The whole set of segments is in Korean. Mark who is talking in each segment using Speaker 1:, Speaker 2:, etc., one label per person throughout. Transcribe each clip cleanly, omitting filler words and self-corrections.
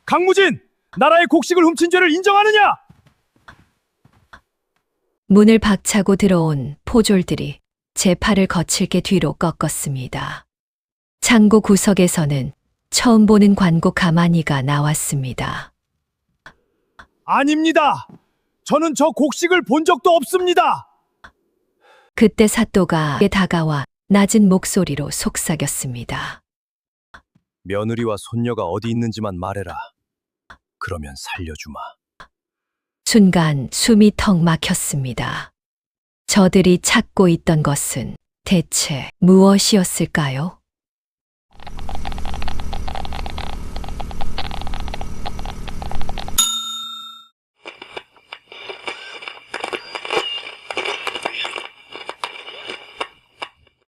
Speaker 1: 강무진! 나라의 곡식을 훔친 죄를 인정하느냐?
Speaker 2: 문을 박차고 들어온 포졸들이 제 팔을 거칠게 뒤로 꺾었습니다. 창고 구석에서는 처음 보는 관고 가만히가 나왔습니다.
Speaker 1: 아닙니다. 저는 저 곡식을 본 적도 없습니다.
Speaker 2: 그때 사또가 다가와 낮은 목소리로 속삭였습니다.
Speaker 3: 며느리와 손녀가 어디 있는지만 말해라. 그러면 살려주마.
Speaker 2: 순간 숨이 턱 막혔습니다. 저들이 찾고 있던 것은 대체 무엇이었을까요?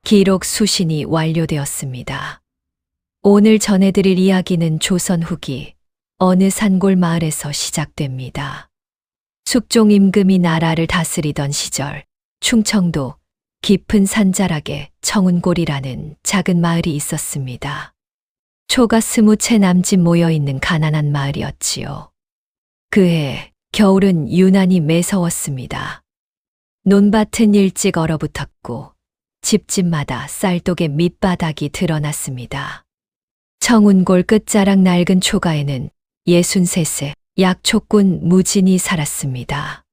Speaker 2: 기록 수신이 완료되었습니다. 오늘 전해드릴 이야기는 조선 후기 어느 산골 마을에서 시작됩니다. 숙종 임금이 나라를 다스리던 시절 충청도 깊은 산자락에 청운골이라는 작은 마을이 있었습니다. 초가 20채 남짓 모여있는 가난한 마을이었지요. 그해 겨울은 유난히 매서웠습니다. 논밭은 일찍 얼어붙었고 집집마다 쌀독의 밑바닥이 드러났습니다. 청운골 끝자락 낡은 초가에는 63세 약초꾼 무진이 살았습니다.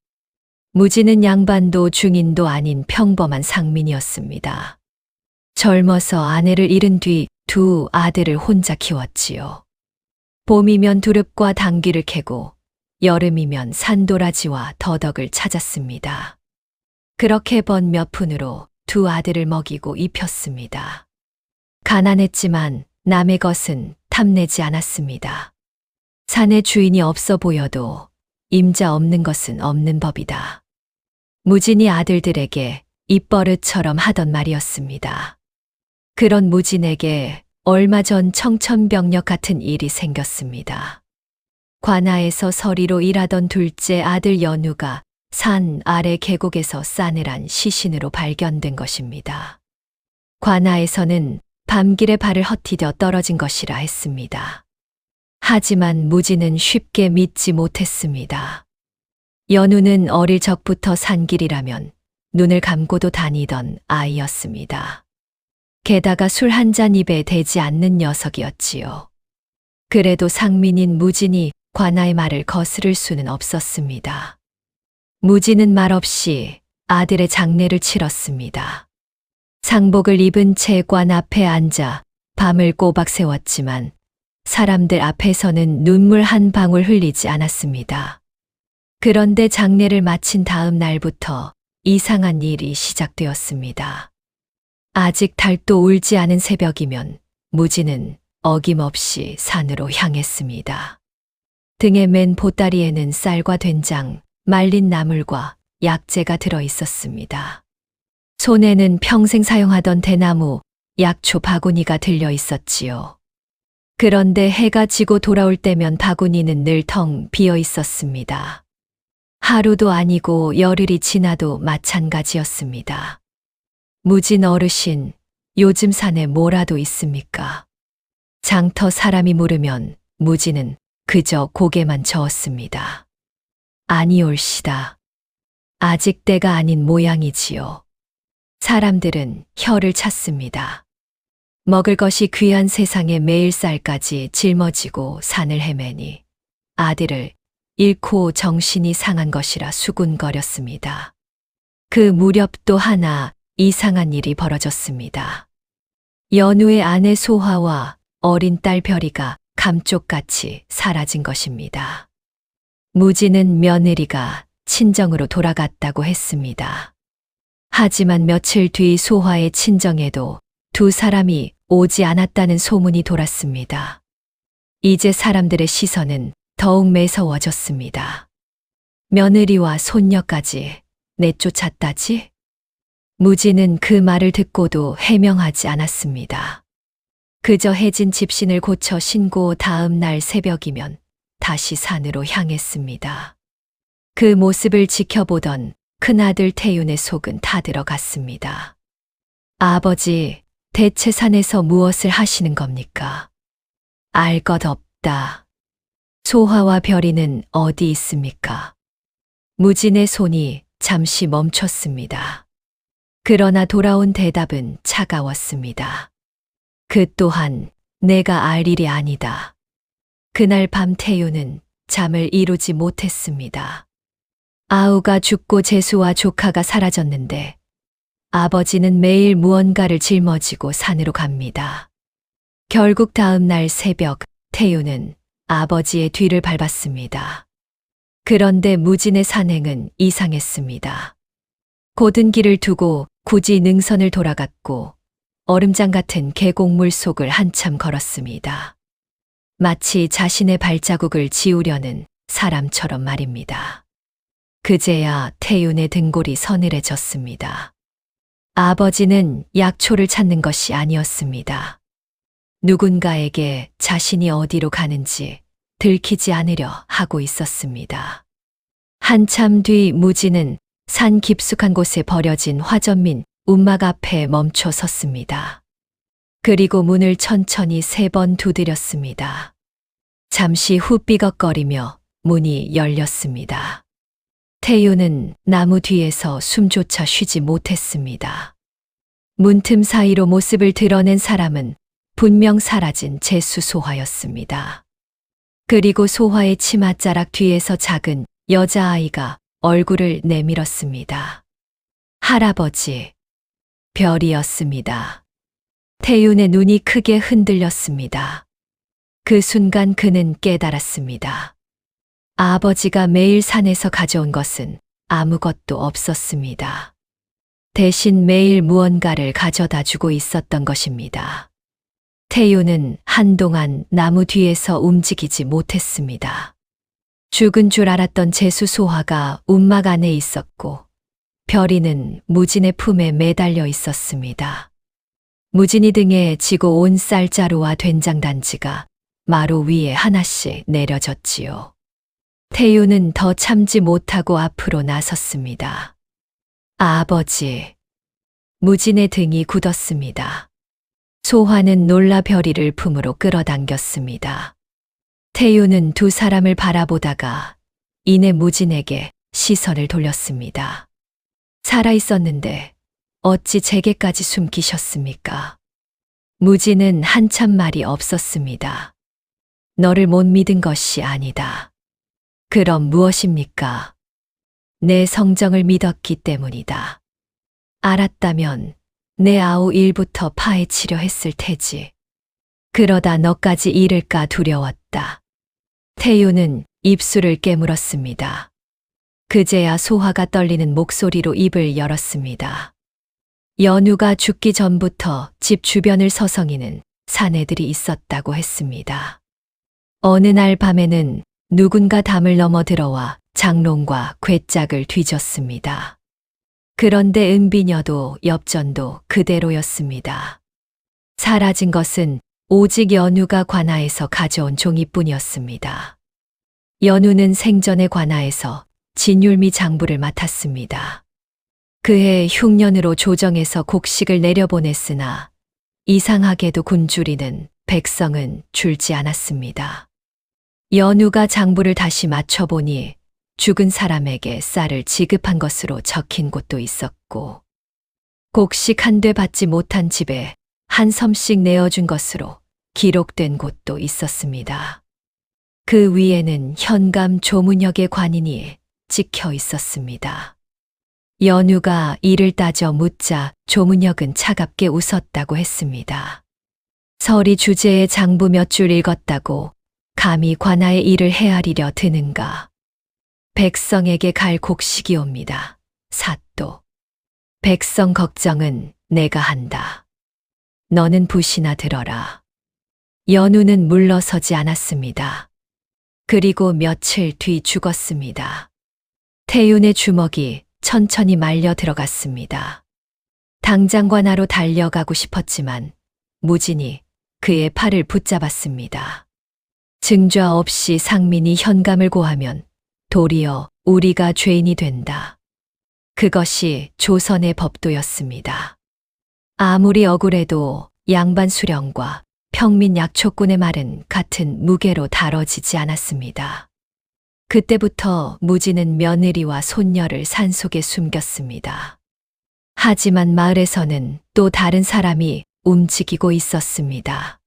Speaker 2: 무진은 양반도 중인도 아닌 평범한 상민이었습니다. 젊어서 아내를 잃은 뒤 두 아들을 혼자 키웠지요. 봄이면 두릅과 당귀를 캐고 여름이면 산도라지와 더덕을 찾았습니다. 그렇게 번 몇 푼으로 두 아들을 먹이고 입혔습니다. 가난했지만 남의 것은 탐내지 않았습니다. 산에 주인이 없어 보여도 임자 없는 것은 없는 법이다. 무진이 아들들에게 입버릇처럼 하던 말이었습니다. 그런 무진에게 얼마 전 청천벽력 같은 일이 생겼습니다. 관아에서 서리로 일하던 둘째 아들 연우가 산 아래 계곡에서 싸늘한 시신으로 발견된 것입니다. 관아에서는 밤길에 발을 헛디뎌 떨어진 것이라 했습니다. 하지만 무진은 쉽게 믿지 못했습니다. 연우는 어릴 적부터 산길이라면 눈을 감고도 다니던 아이였습니다. 게다가 술 한 잔 입에 대지 않는 녀석이었지요. 그래도 상민인 무진이 관아의 말을 거스를 수는 없었습니다. 무진은 말없이 아들의 장례를 치렀습니다. 상복을 입은 채 관 앞에 앉아 밤을 꼬박 새웠지만 사람들 앞에서는 눈물 한 방울 흘리지 않았습니다. 그런데 장례를 마친 다음 날부터 이상한 일이 시작되었습니다. 아직 달도 울지 않은 새벽이면 무진은 어김없이 산으로 향했습니다. 등에 맨 보따리에는 쌀과 된장, 말린 나물과 약재가 들어 있었습니다. 손에는 평생 사용하던 대나무, 약초 바구니가 들려 있었지요. 그런데 해가 지고 돌아올 때면 바구니는 늘 텅 비어 있었습니다. 하루도 아니고 열흘이 지나도 마찬가지였습니다. 무진 어르신, 요즘 산에 뭐라도 있습니까? 장터 사람이 물으면 무진은 그저 고개만 저었습니다. 아니올시다. 아직 때가 아닌 모양이지요. 사람들은 혀를 찼습니다. 먹을 것이 귀한 세상에 매일 쌀까지 짊어지고 산을 헤매니 아들을 잃고 정신이 상한 것이라 수군거렸습니다. 그 무렵 또 하나 이상한 일이 벌어졌습니다. 연우의 아내 소화와 어린 딸 별이가 감쪽같이 사라진 것입니다. 무진은 며느리가 친정으로 돌아갔다고 했습니다. 하지만 며칠 뒤 소화의 친정에도 두 사람이 오지 않았다는 소문이 돌았습니다. 이제 사람들의 시선은 더욱 매서워졌습니다. 며느리와 손녀까지 내쫓았다지? 무진은 그 말을 듣고도 해명하지 않았습니다. 그저 해진 집신을 고쳐 신고 다음 날 새벽이면 다시 산으로 향했습니다. 그 모습을 지켜보던 큰아들 태윤의 속은 타들어갔습니다. 아버지, 대체 산에서 무엇을 하시는 겁니까? 알 것 없다. 소화와 별이는 어디 있습니까? 무진의 손이 잠시 멈췄습니다. 그러나 돌아온 대답은 차가웠습니다. 그 또한 내가 알 일이 아니다. 그날 밤 태유는 잠을 이루지 못했습니다. 아우가 죽고 재수와 조카가 사라졌는데 아버지는 매일 무언가를 짊어지고 산으로 갑니다. 결국 다음 날 새벽 태유는 아버지의 뒤를 밟았습니다. 그런데 무진의 산행은 이상했습니다. 곧은 길을 두고 굳이 능선을 돌아갔고 얼음장 같은 계곡물 속을 한참 걸었습니다. 마치 자신의 발자국을 지우려는 사람처럼 말입니다. 그제야 태윤의 등골이 서늘해졌습니다. 아버지는 약초를 찾는 것이 아니었습니다. 누군가에게 자신이 어디로 가는지 들키지 않으려 하고 있었습니다. 한참 뒤 무진은 산 깊숙한 곳에 버려진 화전민 움막 앞에 멈춰 섰습니다. 그리고 문을 천천히 3번 두드렸습니다. 잠시 후 삐걱거리며 문이 열렸습니다. 태유는 나무 뒤에서 숨조차 쉬지 못했습니다. 문틈 사이로 모습을 드러낸 사람은 분명 사라진 재수 소화였습니다. 그리고 소화의 치맛자락 뒤에서 작은 여자아이가 얼굴을 내밀었습니다. 할아버지, 별이었습니다. 태윤의 눈이 크게 흔들렸습니다. 그 순간 그는 깨달았습니다. 아버지가 매일 산에서 가져온 것은 아무것도 없었습니다. 대신 매일 무언가를 가져다 주고 있었던 것입니다. 태윤은 한동안 나무 뒤에서 움직이지 못했습니다. 죽은 줄 알았던 재수 소화가 움막 안에 있었고 별이는 무진의 품에 매달려 있었습니다. 무진이 등에 지고 온 쌀자루와 된장단지가 마루 위에 하나씩 내려졌지요. 태유는 더 참지 못하고 앞으로 나섰습니다. 아버지. 무진의 등이 굳었습니다. 소화는 놀라 별이를 품으로 끌어당겼습니다. 태유는 두 사람을 바라보다가 이내 무진에게 시선을 돌렸습니다. 살아있었는데 어찌 제게까지 숨기셨습니까? 무진은 한참 말이 없었습니다. 너를 못 믿은 것이 아니다. 그럼 무엇입니까? 내 성정을 믿었기 때문이다. 알았다면 내 아우 일부터 파헤치려 했을 테지. 그러다 너까지 잃을까 두려웠다. 태유는 입술을 깨물었습니다. 그제야 소화가 떨리는 목소리로 입을 열었습니다. 연우가 죽기 전부터 집 주변을 서성이는 사내들이 있었다고 했습니다. 어느 날 밤에는 누군가 담을 넘어 들어와 장롱과 괴짝을 뒤졌습니다. 그런데 은비녀도 엽전도 그대로였습니다. 사라진 것은 오직 연우가 관아에서 가져온 종이뿐이었습니다. 연우는 생전에 관아에서 진율미 장부를 맡았습니다. 그해 흉년으로 조정에서 곡식을 내려보냈으나 이상하게도 굶주리는 백성은 줄지 않았습니다. 연우가 장부를 다시 맞춰보니 죽은 사람에게 쌀을 지급한 것으로 적힌 곳도 있었고 곡식 한 돼 받지 못한 집에 한 섬씩 내어준 것으로 기록된 곳도 있었습니다. 그 위에는 현감 조문혁의 관인이 찍혀 있었습니다. 연우가 이를 따져 묻자 조문혁은 차갑게 웃었다고 했습니다. 설이 주제에 장부 몇 줄 읽었다고 감히 관아의 일을 헤아리려 드는가. 백성에게 갈 곡식이옵니다. 사또. 백성 걱정은 내가 한다. 너는 붓이나 들어라. 연우는 물러서지 않았습니다. 그리고 며칠 뒤 죽었습니다. 태윤의 주먹이 천천히 말려 들어갔습니다. 당장 관아로 달려가고 싶었지만 무진이 그의 팔을 붙잡았습니다. 증좌 없이 상민이 현감을 고하면 도리어 우리가 죄인이 된다. 그것이 조선의 법도였습니다. 아무리 억울해도 양반 수령과 평민 약초꾼의 말은 같은 무게로 다뤄지지 않았습니다. 그때부터 무지는 며느리와 손녀를 산속에 숨겼습니다. 하지만 마을에서는 또 다른 사람이 움직이고 있었습니다.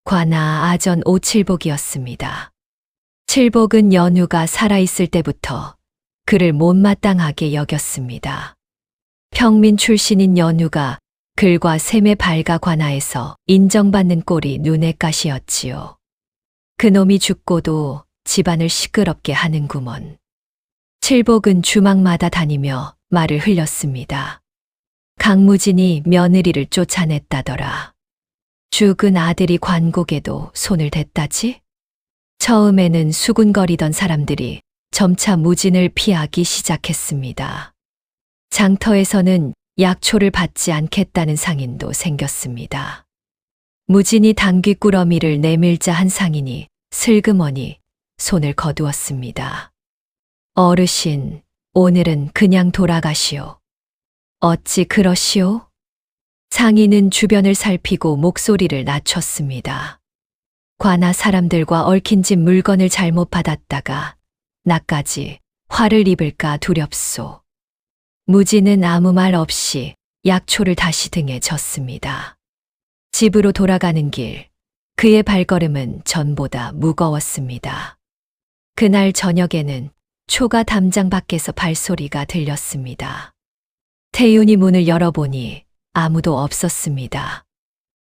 Speaker 2: 관아 아전 오칠복이었습니다. 칠복은 연우가 살아있을 때부터 그를 못마땅하게 여겼습니다. 평민 출신인 연우가 글과 셈의 발가 관아에서 인정받는 꼴이 눈에 가시였지요. 그놈이 죽고도 집안을 시끄럽게 하는구먼. 칠복은 주막마다 다니며 말을 흘렸습니다. 강무진이 며느리를 쫓아냈다더라. 죽은 아들이 관곡에도 손을 댔다지? 처음에는 수군거리던 사람들이 점차 무진을 피하기 시작했습니다. 장터에서는 약초를 받지 않겠다는 상인도 생겼습니다. 무진이 당귀꾸러미를 내밀자 한 상인이 슬그머니 손을 거두었습니다. 어르신, 오늘은 그냥 돌아가시오. 어찌 그러시오? 상인은 주변을 살피고 목소리를 낮췄습니다. 관아 사람들과 얽힌 집 물건을 잘못 받았다가 나까지 화를 입을까 두렵소. 무지는 아무 말 없이 약초를 다시 등에 졌습니다. 집으로 돌아가는 길, 그의 발걸음은 전보다 무거웠습니다. 그날 저녁에는 초가 담장 밖에서 발소리가 들렸습니다. 태윤이 문을 열어보니 아무도 없었습니다.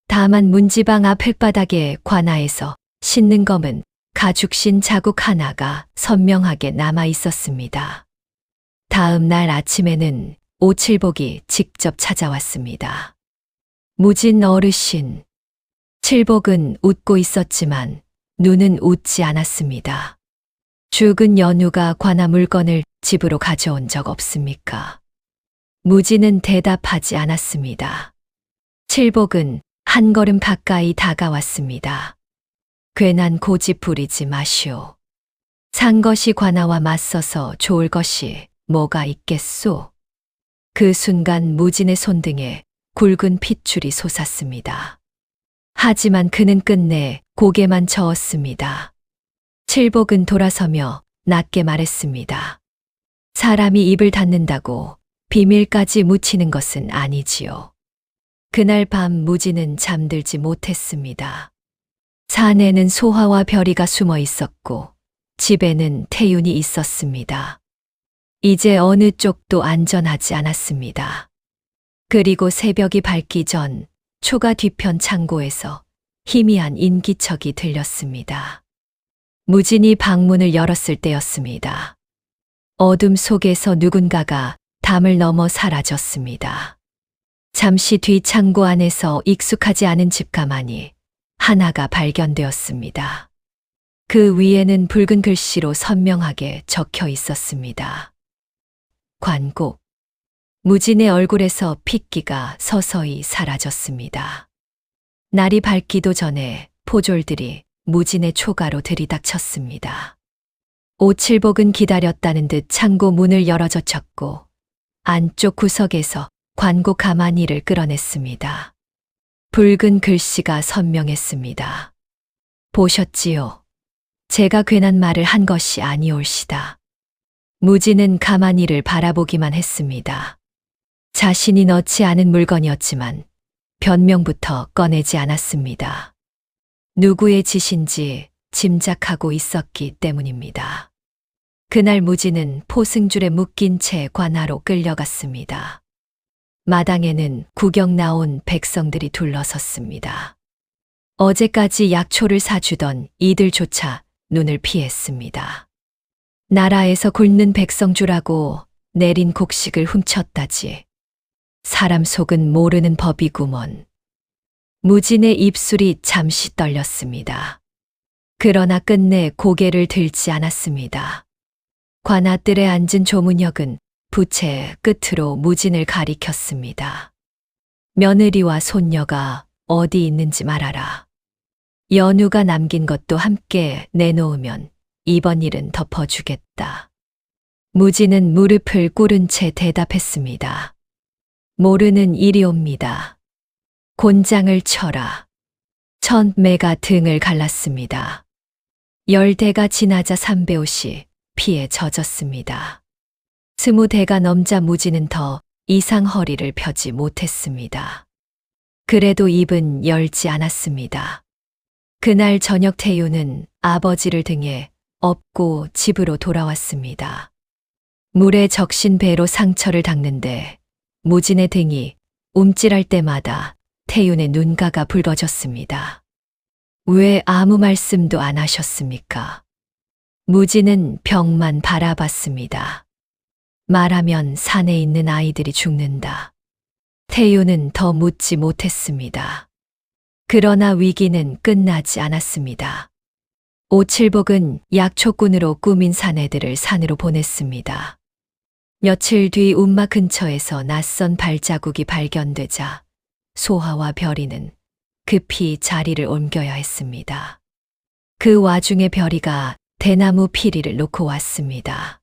Speaker 2: 다만 문지방 앞 흙바닥에 관아에서 씻는 검은 가죽신 자국 하나가 선명하게 남아 있었습니다. 다음 날 아침에는 오칠복이 직접 찾아왔습니다. 무진 어르신. 칠복은 웃고 있었지만 눈은 웃지 않았습니다. 죽은 연우가 관아 물건을 집으로 가져온 적 없습니까? 무진은 대답하지 않았습니다. 칠복은 한 걸음 가까이 다가왔습니다. 괜한 고집 부리지 마시오. 산 것이 관아와 맞서서 좋을 것이 뭐가 있겠소? 그 순간 무진의 손등에 굵은 핏줄이 솟았습니다. 하지만 그는 끝내 고개만 저었습니다. 칠복은 돌아서며 낮게 말했습니다. 사람이 입을 닫는다고 비밀까지 묻히는 것은 아니지요. 그날 밤 무지는 잠들지 못했습니다. 산에는 소화와 별이가 숨어 있었고 집에는 태윤이 있었습니다. 이제 어느 쪽도 안전하지 않았습니다. 그리고 새벽이 밝기 전 초가 뒤편 창고에서 희미한 인기척이 들렸습니다. 무진이 방문을 열었을 때였습니다. 어둠 속에서 누군가가 담을 넘어 사라졌습니다. 잠시 뒤 창고 안에서 익숙하지 않은 집가만이 하나가 발견되었습니다. 그 위에는 붉은 글씨로 선명하게 적혀 있었습니다. 관곡. 무진의 얼굴에서 핏기가 서서히 사라졌습니다. 날이 밝기도 전에 포졸들이 무진의 초가로 들이닥쳤습니다. 오칠복은 기다렸다는 듯 창고 문을 열어젖혔고 안쪽 구석에서 관곡 가마니를 끌어냈습니다. 붉은 글씨가 선명했습니다. 보셨지요? 제가 괜한 말을 한 것이 아니올시다. 무진은 가마니를 바라보기만 했습니다. 자신이 넣지 않은 물건이었지만 변명부터 꺼내지 않았습니다. 누구의 짓인지 짐작하고 있었기 때문입니다. 그날 무진은 포승줄에 묶인 채 관아로 끌려갔습니다. 마당에는 구경 나온 백성들이 둘러섰습니다. 어제까지 약초를 사주던 이들조차 눈을 피했습니다. 나라에서 굶는 백성주라고 내린 곡식을 훔쳤다지. 사람 속은 모르는 법이구먼. 무진의 입술이 잠시 떨렸습니다. 그러나 끝내 고개를 들지 않았습니다. 관아뜰에 앉은 조문혁은 부채 끝으로 무진을 가리켰습니다. 며느리와 손녀가 어디 있는지 말하라. 연우가 남긴 것도 함께 내놓으면 이번 일은 덮어주겠다. 무진은 무릎을 꿇은 채 천매가 등을 갈랐습니다. 10대가 지나자 3배옷이 피에 젖었습니다. 20대가 넘자 무지는 더 이상 허리를 펴지 못했습니다. 그래도 입은 열지 않았습니다. 그날 저녁 태유는 아버지를 등에 업고 집으로 돌아왔습니다. 물에 적신 배로 상처를 닦는데 무진의 등이 움찔할 때마다 태윤의 눈가가 붉어졌습니다. 왜 아무 말씀도 안 하셨습니까? 무진은 벽만 바라봤습니다. 말하면 산에 있는 아이들이 죽는다. 태윤은 더 묻지 못했습니다. 그러나 위기는 끝나지 않았습니다. 오칠복은 약초꾼으로 꾸민 사내들을 산으로 보냈습니다. 며칠 뒤 운마 근처에서 낯선 발자국이 발견되자 소하와 별이는 급히 자리를 옮겨야 했습니다. 그 와중에 별이가 대나무 피리를 놓고 왔습니다.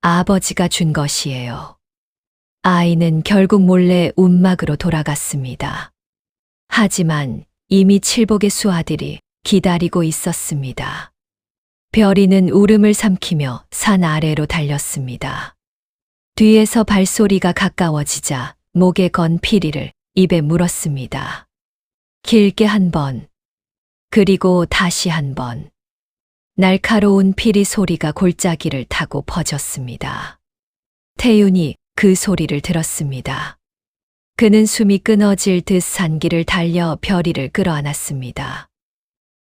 Speaker 2: 아버지가 준 것이에요. 아이는 결국 몰래 운막으로 돌아갔습니다. 하지만 이미 칠복의 수하들이 기다리고 있었습니다. 별이는 울음을 삼키며 산 아래로 달렸습니다. 뒤에서 발소리가 가까워지자 목에 건 피리를 입에 물었습니다. 길게 한 번, 그리고 다시 한 번. 날카로운 피리 소리가 골짜기를 타고 퍼졌습니다. 태윤이 그 소리를 들었습니다. 그는 숨이 끊어질 듯 산길을 달려 별이를 끌어안았습니다.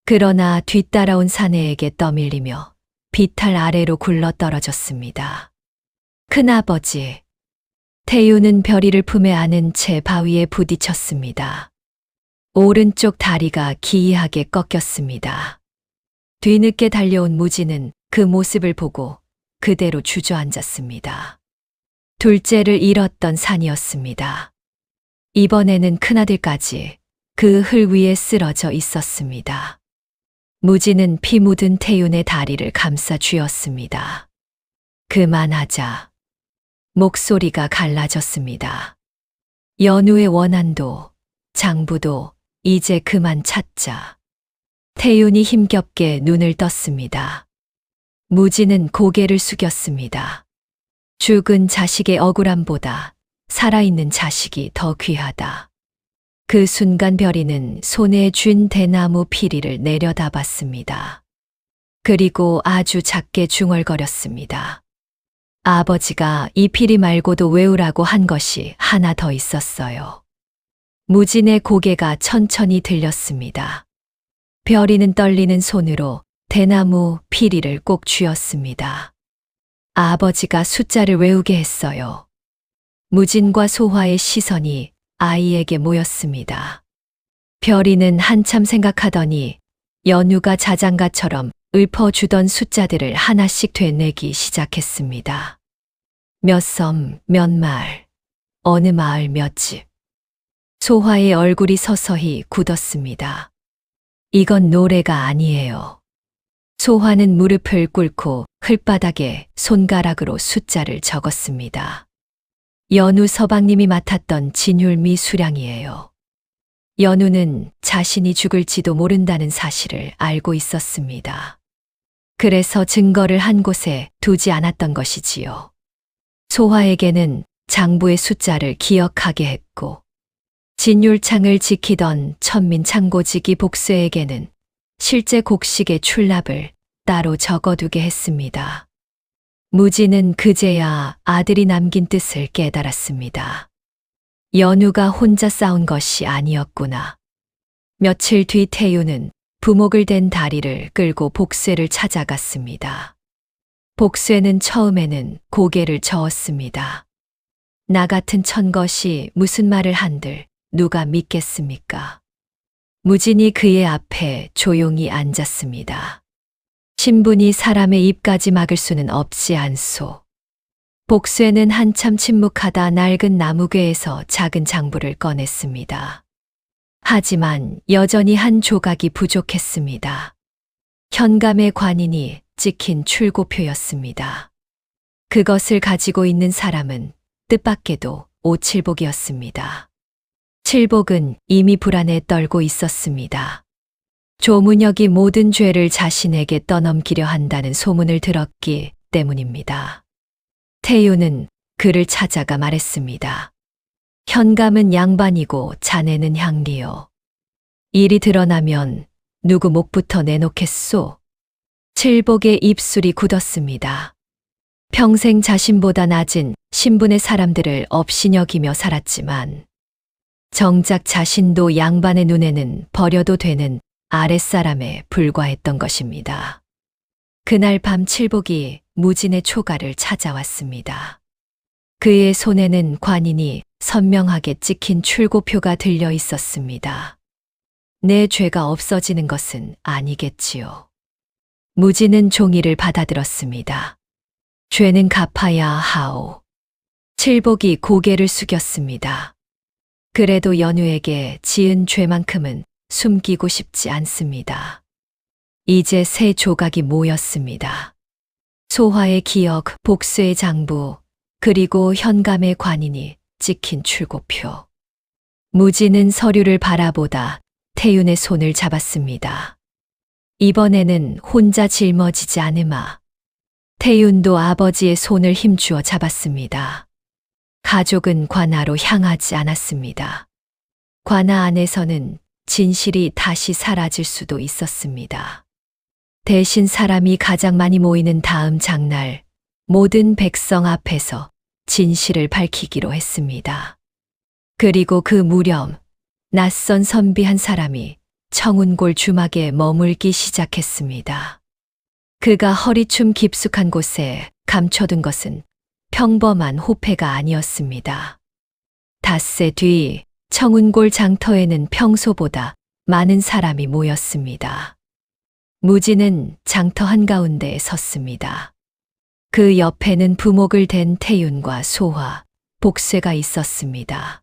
Speaker 2: 그러나 뒤따라온 사내에게 떠밀리며 비탈 아래로 굴러 떨어졌습니다. 큰아버지. 태윤은 별이를 품에 안은 채 바위에 부딪혔습니다. 오른쪽 다리가 기이하게 꺾였습니다. 뒤늦게 달려온 무지는 그 모습을 보고 그대로 주저앉았습니다. 둘째를 잃었던 산이었습니다. 이번에는 큰아들까지 그 흘 위에 쓰러져 있었습니다. 무지는 피 묻은 태윤의 다리를 감싸 쥐었습니다. 그만하자. 목소리가 갈라졌습니다. 연우의 원한도, 장부도 이제 그만 찾자. 태윤이 힘겹게 눈을 떴습니다. 무지는 고개를 숙였습니다. 죽은 자식의 억울함보다 살아있는 자식이 더 귀하다. 그 순간 별이는 손에 쥔 대나무 피리를 내려다봤습니다. 그리고 아주 작게 중얼거렸습니다. 아버지가 이 피리 말고도 외우라고 한 것이 하나 더 있었어요. 무진의 고개가 천천히 들렸습니다. 별이는 떨리는 손으로 대나무 피리를 꼭 쥐었습니다. 아버지가 숫자를 외우게 했어요. 무진과 소화의 시선이 아이에게 모였습니다. 별이는 한참 생각하더니 연우가 자장가처럼 읊어주던 숫자들을 하나씩 되뇌기 시작했습니다. 몇 섬, 몇 말, 어느 마을 몇 집. 소화의 얼굴이 서서히 굳었습니다. 이건 노래가 아니에요. 소화는 무릎을 꿇고 흘바닥에 손가락으로 숫자를 적었습니다. 연우 서방님이 맡았던 진율미 수량이에요. 연우는 자신이 죽을지도 모른다는 사실을 알고 있었습니다. 그래서 증거를 한 곳에 두지 않았던 것이지요. 소화에게는 장부의 숫자를 기억하게 했고, 진율창을 지키던 천민 창고지기 복수에게는 실제 곡식의 출납을 따로 적어두게 했습니다. 무지는 그제야 아들이 남긴 뜻을 깨달았습니다. 연우가 혼자 싸운 것이 아니었구나. 며칠 뒤 태유는 부목을 댄 다리를 끌고 복쇠를 찾아갔습니다. 복쇠는 처음에는 고개를 저었습니다. 나 같은 천것이 무슨 말을 한들 누가 믿겠습니까? 무진이 그의 앞에 조용히 앉았습니다. 신분이 사람의 입까지 막을 수는 없지 않소. 복쇠는 한참 침묵하다 낡은 나무괴에서 작은 장부를 꺼냈습니다. 하지만 여전히 한 조각이 부족했습니다. 현감의 관인이 찍힌 출고표였습니다. 그것을 가지고 있는 사람은 뜻밖에도 오칠복이었습니다. 칠복은 이미 불안에 떨고 있었습니다. 조문혁이 모든 죄를 자신에게 떠넘기려 한다는 소문을 들었기 때문입니다. 태윤은 그를 찾아가 말했습니다. 현감은 양반이고 자네는 향리요. 일이 드러나면 누구 목부터 내놓겠소? 칠복의 입술이 굳었습니다. 평생 자신보다 낮은 신분의 사람들을 업신여기며 살았지만 정작 자신도 양반의 눈에는 버려도 되는 아랫사람에 불과했던 것입니다. 그날 밤 칠복이 무진의 초가를 찾아왔습니다. 그의 손에는 관인이 선명하게 찍힌 출고표가 들려 있었습니다. 내 죄가 없어지는 것은 아니겠지요. 무진은 종이를 받아들었습니다. 죄는 갚아야 하오. 칠복이 고개를 숙였습니다. 그래도 연우에게 지은 죄만큼은 숨기고 싶지 않습니다. 이제 새 조각이 모였습니다. 소화의 기억, 복수의 장부, 그리고 현감의 관인이 찍힌 출고표. 무진은 서류를 바라보다 태윤의 손을 잡았습니다. 이번에는 혼자 짊어지지 않으마. 태윤도 아버지의 손을 힘주어 잡았습니다. 가족은 관아로 향하지 않았습니다. 관아 안에서는 진실이 다시 사라질 수도 있었습니다. 대신 사람이 가장 많이 모이는 다음 장날, 모든 백성 앞에서 진실을 밝히기로 했습니다. 그리고 그 무렵, 낯선 선비 한 사람이 청운골 주막에 머물기 시작했습니다. 그가 허리춤 깊숙한 곳에 감춰둔 것은 평범한 호패가 아니었습니다. 닷새 뒤 청운골 장터에는 평소보다 많은 사람이 모였습니다. 무진은 장터 한가운데에 섰습니다. 그 옆에는 부목을 댄 태윤과 소화, 복쇠가 있었습니다.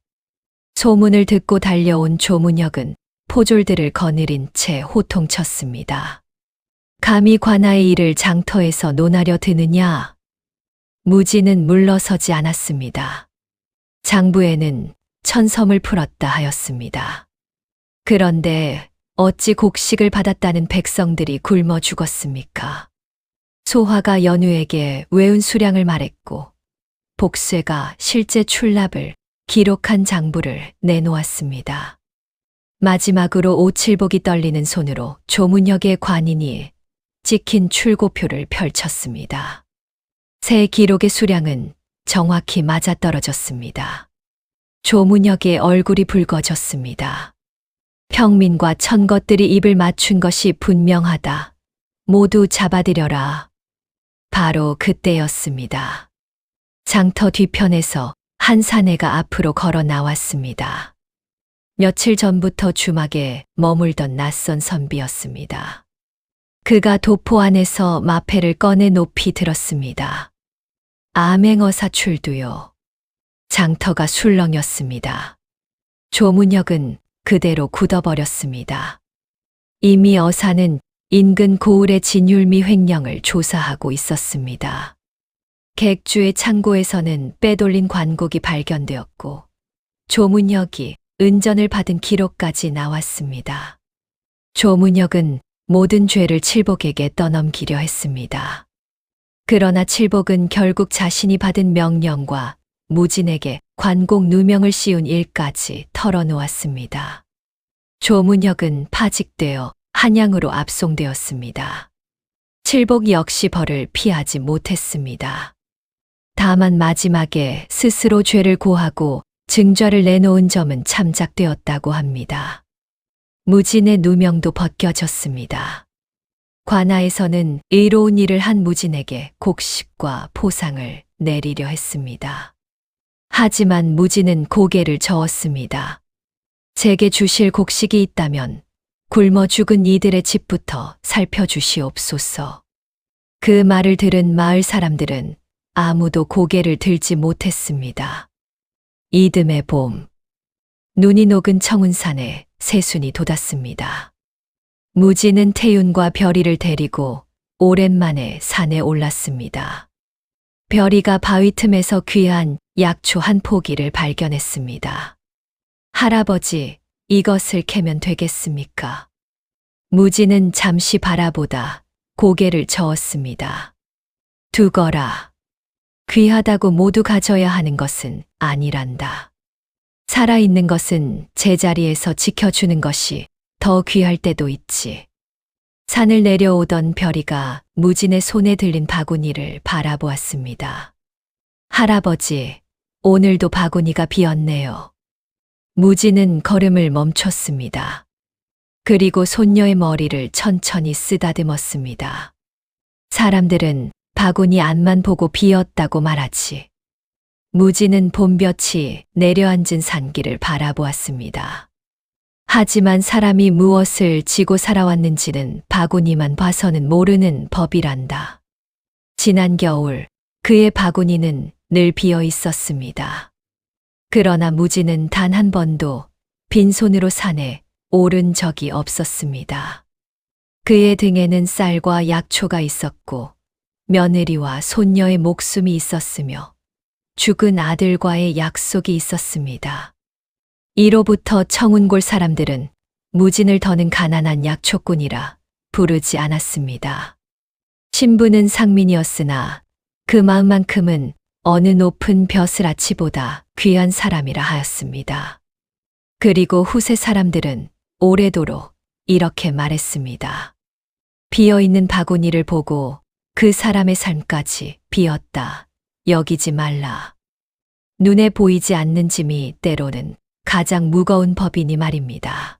Speaker 2: 소문을 듣고 달려온 조문혁은 포졸들을 거느린 채 호통쳤습니다. 감히 관아의 일을 장터에서 논하려 드느냐? 무진은 물러서지 않았습니다. 장부에는 천섬을 풀었다 하였습니다. 그런데 어찌 곡식을 받았다는 백성들이 굶어 죽었습니까? 소화가 연우에게 외운 수량을 말했고 복쇠가 실제 출납을 기록한 장부를 내놓았습니다. 마지막으로 오칠복이 떨리는 손으로 조문혁의 관인이 찍힌 출고표를 펼쳤습니다. 새 기록의 수량은 정확히 맞아떨어졌습니다. 조문혁의 얼굴이 붉어졌습니다. 평민과 천것들이 입을 맞춘 것이 분명하다. 모두 잡아들여라. 바로 그때였습니다. 장터 뒤편에서 한 사내가 앞으로 걸어 나왔습니다. 며칠 전부터 주막에 머물던 낯선 선비였습니다. 그가 도포 안에서 마패를 꺼내 높이 들었습니다. 암행어사 출두요. 장터가 술렁였습니다. 조문혁은 그대로 굳어버렸습니다. 이미 어사는 인근 고을의 진율미 횡령을 조사하고 있었습니다. 객주의 창고에서는 빼돌린 관곡이 발견되었고 조문혁이 은전을 받은 기록까지 나왔습니다. 조문혁은 모든 죄를 칠복에게 떠넘기려 했습니다. 그러나 칠복은 결국 자신이 받은 명령과 무진에게 관곡 누명을 씌운 일까지 털어놓았습니다. 조문혁은 파직되어 한양으로 압송되었습니다. 칠복 역시 벌을 피하지 못했습니다. 다만 마지막에 스스로 죄를 고하고 증좌를 내놓은 점은 참작되었다고 합니다. 무진의 누명도 벗겨졌습니다. 관아에서는 의로운 일을 한 무진에게 곡식과 포상을 내리려 했습니다. 하지만 무진은 고개를 저었습니다. 제게 주실 곡식이 있다면 굶어 죽은 이들의 집부터 살펴주시옵소서. 그 말을 들은 마을 사람들은 아무도 고개를 들지 못했습니다. 이듬해 봄, 눈이 녹은 청운산에 새순이 돋았습니다. 무진은 태윤과 별이를 데리고 오랜만에 산에 올랐습니다. 별이가 바위 틈에서 귀한 약초 한 포기를 발견했습니다. 할아버지, 이것을 캐면 되겠습니까? 무지는 잠시 바라보다 고개를 저었습니다. 두거라. 귀하다고 모두 가져야 하는 것은 아니란다. 살아있는 것은 제자리에서 지켜주는 것이 더 귀할 때도 있지. 산을 내려오던 별이가 무진의 손에 들린 바구니를 바라보았습니다. 할아버지, 오늘도 바구니가 비었네요. 무진은 걸음을 멈췄습니다. 그리고 손녀의 머리를 천천히 쓰다듬었습니다. 사람들은 바구니 안만 보고 비었다고 말하지. 무진은 봄볕이 내려앉은 산길을 바라보았습니다. 하지만 사람이 무엇을 지고 살아왔는지는 바구니만 봐서는 모르는 법이란다. 지난 겨울 그의 바구니는 늘 비어 있었습니다. 그러나 무진은 단 한 번도 빈손으로 산에 오른 적이 없었습니다. 그의 등에는 쌀과 약초가 있었고 며느리와 손녀의 목숨이 있었으며 죽은 아들과의 약속이 있었습니다. 이로부터 청운골 사람들은 무진을 더는 가난한 약초꾼이라 부르지 않았습니다. 신부는 상민이었으나 그 마음만큼은 어느 높은 벼슬아치보다 귀한 사람이라 하였습니다. 그리고 후세 사람들은 오래도록 이렇게 말했습니다. 비어있는 바구니를 보고 그 사람의 삶까지 비었다 여기지 말라. 눈에 보이지 않는 짐이 때로는 가장 무거운 법이니 말입니다.